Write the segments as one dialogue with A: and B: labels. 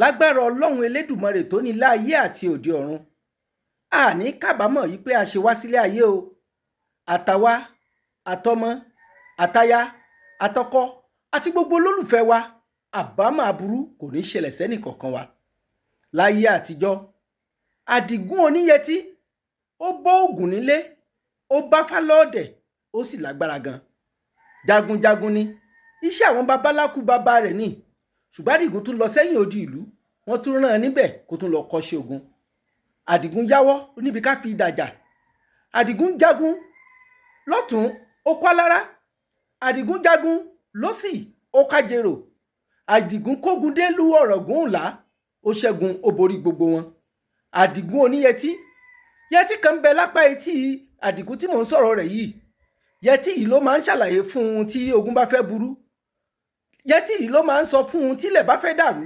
A: lágbára ọlọ́run elédùmarè tó ní ilé ayé àti òde ọ̀run. Àní kábàámọ̀ yìí pé a ṣe wá sílé ayé o. Àtàwa, àtọmọ, àtaya, àtọkọ àti gbogbo olólùfẹ́ wa, àbámọ̀ aburú kò ní ṣẹlẹ̀ sẹ́nì kọ̀ọ̀kan wa. Láyé àtijọ́, Àdìgún oníyẹtí ó bọ́ Ògún nílé, ó bá Fálọ́ọ̀dẹ̀, ó sì lágbára gan. Jagunjagun ni iṣẹ́ àwọn babaláku bàbá rẹ̀ ni. Ṣùgbọ́n Àdìgún tún lọ sẹ́yìn odi ìlú, wọ́n tún rán an níbẹ̀ kó tún lọ kọ́ṣẹ́ ogun. Àdìgún yáwọ́ níbi ká fi idà jà. Àdìgún jagun lọ́tún ó kọ́ alára. Àdìgún jagun lósì ó kájèrò. Àdìgún kógun dé lú Ọ̀ràngún ńlá, ó ṣẹ́gun ó borí gbogbo wọn. Àdìgún oníyẹtí, yẹtí kan ń bẹ lápá etí Àdìgún tí mò ń sọ̀rọ̀ rẹ̀ yìí. Yẹtí yìí ló máa ń ṣàlàyé fún un tí ogun bá fẹ́ burú. Yẹtí yìí ló máa ń sọ fún un tí ilẹ̀ bá fẹ́ dàrú.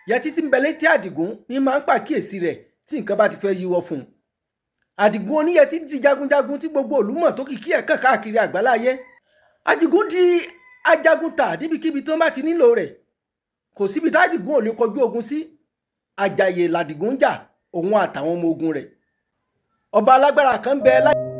A: Yẹtí tí ń bẹ létí Àdìgún ní máa ń pàkíyèsí rẹ̀ tí nǹkan bá ti fẹ́ yíwọ́ fún un. Àdìgún oníyẹtí di jagunjagun tí gbogbo ìlú mọ̀ tó kìkì ẹ̀ kàn káàkiri àgbáláyé. Àdìgún di ajagun tà níbikíbi tó bá ti nílò rẹ̀. Kò síbi tí Àdìgún ò lè kọjú ogun sí. Àjàyè làdìgún jà, òun àtàwọn ọmọ ogun rẹ̀. Ọba alágbára kan bẹ láyé.